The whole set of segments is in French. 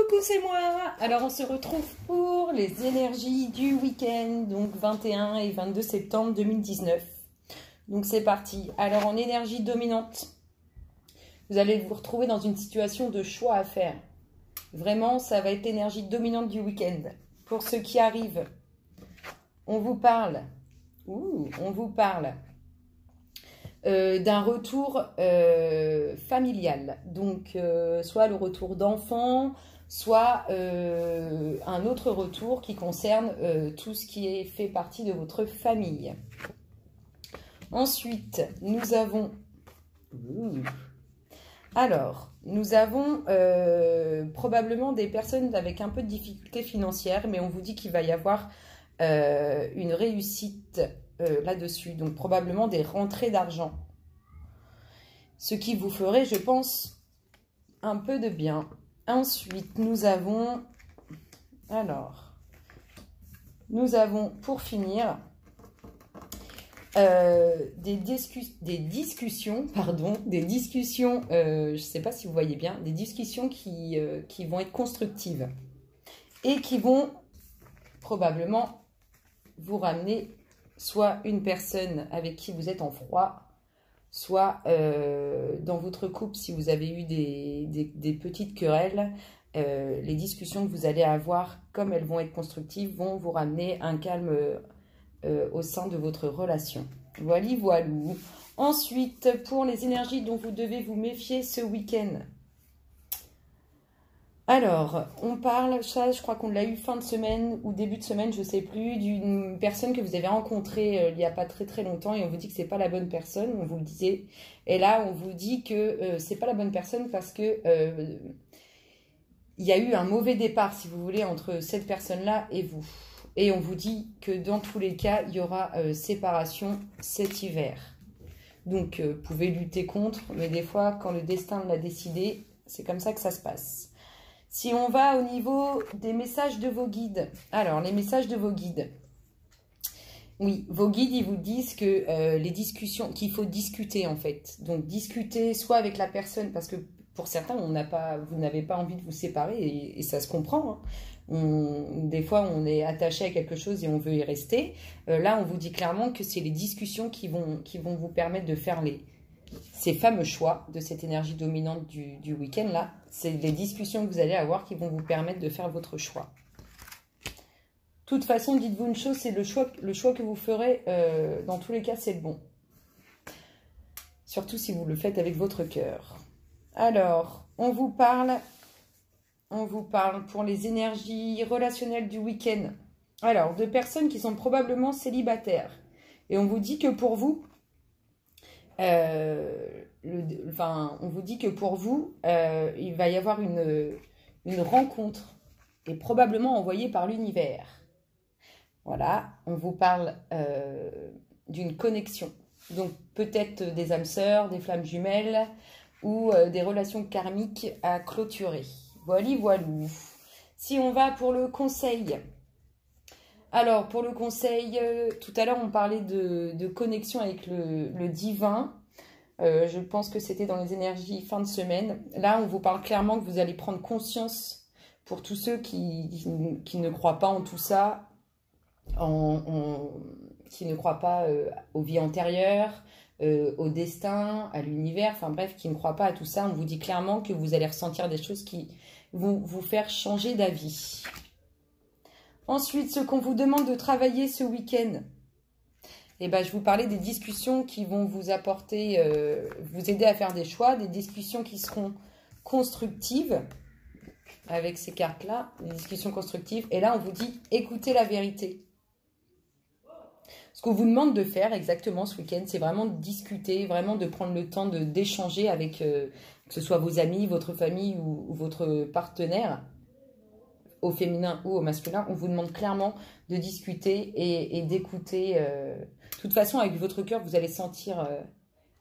Coucou, c'est moi. Alors, on se retrouve pour les énergies du week-end, donc 21 et 22 septembre 2019. Donc, c'est parti. Alors, en énergie dominante, vous allez vous retrouver dans une situation de choix à faire. Vraiment, ça va être l'énergie dominante du week-end. Pour ceux qui arrivent, on vous parle d'un retour familial. Donc, soit le retour d'enfants, soit un autre retour qui concerne tout ce qui fait partie de votre famille. Ensuite, nous avons... Alors, nous avons probablement des personnes avec un peu de difficultés financières, mais on vous dit qu'il va y avoir une réussite là-dessus. Donc, probablement des rentrées d'argent. Ce qui vous ferait, je pense, un peu de bien. Ensuite, nous avons... Alors, nous avons, pour finir... des discussions, je ne sais pas si vous voyez bien, des discussions qui vont être constructives et qui vont probablement vous ramener soit une personne avec qui vous êtes en froid, soit dans votre couple, si vous avez eu des petites querelles, les discussions que vous allez avoir, comme elles vont être constructives, vont vous ramener un calme au sein de votre relation. Voilà, voilà. Ensuite, pour les énergies dont vous devez vous méfier ce week-end. Alors, on parle, ça je crois qu'on l'a eu fin de semaine ou début de semaine, je ne sais plus, d'une personne que vous avez rencontrée il n'y a pas très longtemps et on vous dit que c'est pas la bonne personne, on vous le disait. Et là, on vous dit que c'est pas la bonne personne parce que il y a eu un mauvais départ, si vous voulez, entre cette personne-là et vous. Et on vous dit que dans tous les cas, il y aura séparation cet hiver. Donc, vous pouvez lutter contre, mais des fois, quand le destin l'a décidé, c'est comme ça que ça se passe. Si on va au niveau des messages de vos guides. Alors, les messages de vos guides. Oui, vos guides, ils vous disent que les discussions, qu'il faut discuter en fait. Donc, discuter soit avec la personne, parce que pour certains, vous n'avez pas envie de vous séparer et ça se comprend. Hein. Des fois, on est attaché à quelque chose et on veut y rester. Là, on vous dit clairement que c'est les discussions qui vont vous permettre de faire ces fameux choix de cette énergie dominante du week-end. Là, c'est les discussions que vous allez avoir qui vont vous permettre de faire votre choix. De toute façon, dites-vous une chose, c'est le choix que vous ferez, dans tous les cas, c'est le bon. Surtout si vous le faites avec votre cœur. Alors, on vous parle pour les énergies relationnelles du week-end. Alors, de personnes qui sont probablement célibataires. Et on vous dit que pour vous, il va y avoir une rencontre et probablement envoyée par l'univers. Voilà, on vous parle d'une connexion. Donc, peut-être des âmes sœurs, des flammes jumelles ou des relations karmiques à clôturer. Voilà, voilà. Si on va pour le conseil. Alors, pour le conseil, tout à l'heure, on parlait de connexion avec le divin. Je pense que c'était dans les énergies fin de semaine. Là, on vous parle clairement que vous allez prendre conscience, pour tous ceux qui ne croient pas en tout ça, qui ne croient pas aux vies antérieures, au destin, à l'univers, enfin bref, qui ne croient pas à tout ça. On vous dit clairement que vous allez ressentir des choses qui vont vous faire changer d'avis. Ensuite, ce qu'on vous demande de travailler ce week-end, eh ben, je vous parlais des discussions qui vont vous apporter, vous aider à faire des choix, des discussions qui seront constructives, avec ces cartes-là, des discussions constructives. Et là, on vous dit, écoutez la vérité. Ce qu'on vous demande de faire exactement ce week-end, c'est vraiment de discuter, vraiment de prendre le temps d'échanger avec, que ce soit vos amis, votre famille ou votre partenaire, au féminin ou au masculin. On vous demande clairement de discuter et d'écouter. De toute façon, avec votre cœur, vous allez sentir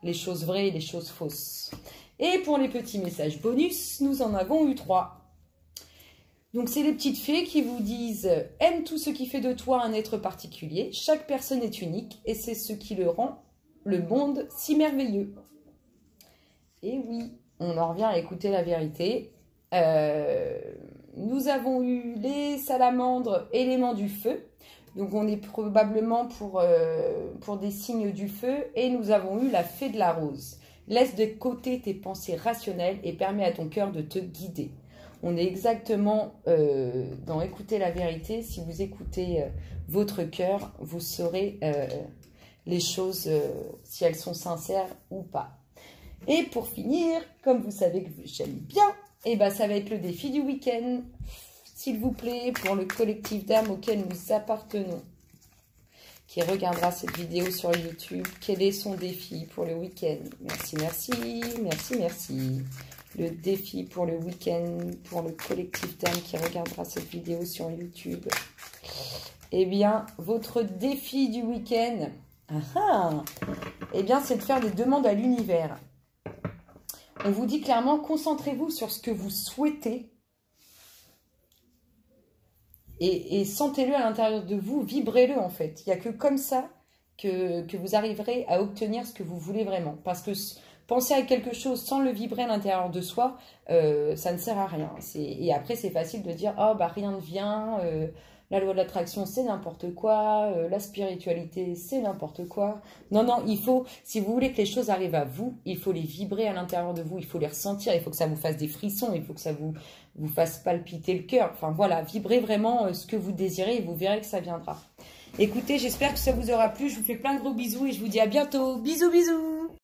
les choses vraies et les choses fausses. Et pour les petits messages bonus, nous en avons eu 3. Donc, c'est les petites fées qui vous disent « Aime tout ce qui fait de toi un être particulier. Chaque personne est unique et c'est ce qui le rend le monde si merveilleux. » Et oui, on en revient à écouter la vérité. nous avons eu les salamandres, éléments du feu. Donc, on est probablement pour des signes du feu. Et nous avons eu la fée de la rose. Laisse de côté tes pensées rationnelles et permets à ton cœur de te guider. On est exactement dans écouter la vérité. Si vous écoutez votre cœur, vous saurez les choses, si elles sont sincères ou pas. Et pour finir, comme vous savez que j'aime bien, et ben ça va être le défi du week-end. S'il vous plaît, pour le collectif d'âmes auquel nous appartenons, qui regardera cette vidéo sur YouTube, quel est son défi pour le week-end? Merci, merci, merci, merci. Le défi pour le week-end, pour le collectif d'âmes qui regardera cette vidéo sur YouTube. Eh bien, votre défi du week-end, eh bien, c'est de faire des demandes à l'univers. On vous dit clairement, concentrez-vous sur ce que vous souhaitez et sentez-le à l'intérieur de vous, vibrez-le en fait. Il n'y a que comme ça que vous arriverez à obtenir ce que vous voulez vraiment. Parce que penser à quelque chose sans le vibrer à l'intérieur de soi, ça ne sert à rien. Et après, c'est facile de dire « Oh, bah rien ne vient, la loi de l'attraction, c'est n'importe quoi, la spiritualité, c'est n'importe quoi. » Non, non, il faut, si vous voulez que les choses arrivent à vous, il faut les vibrer à l'intérieur de vous, il faut les ressentir, il faut que ça vous fasse des frissons, il faut que ça vous fasse palpiter le cœur. Enfin voilà, vibrez vraiment ce que vous désirez et vous verrez que ça viendra. Écoutez, j'espère que ça vous aura plu, je vous fais plein de gros bisous et je vous dis à bientôt. Bisous, bisous!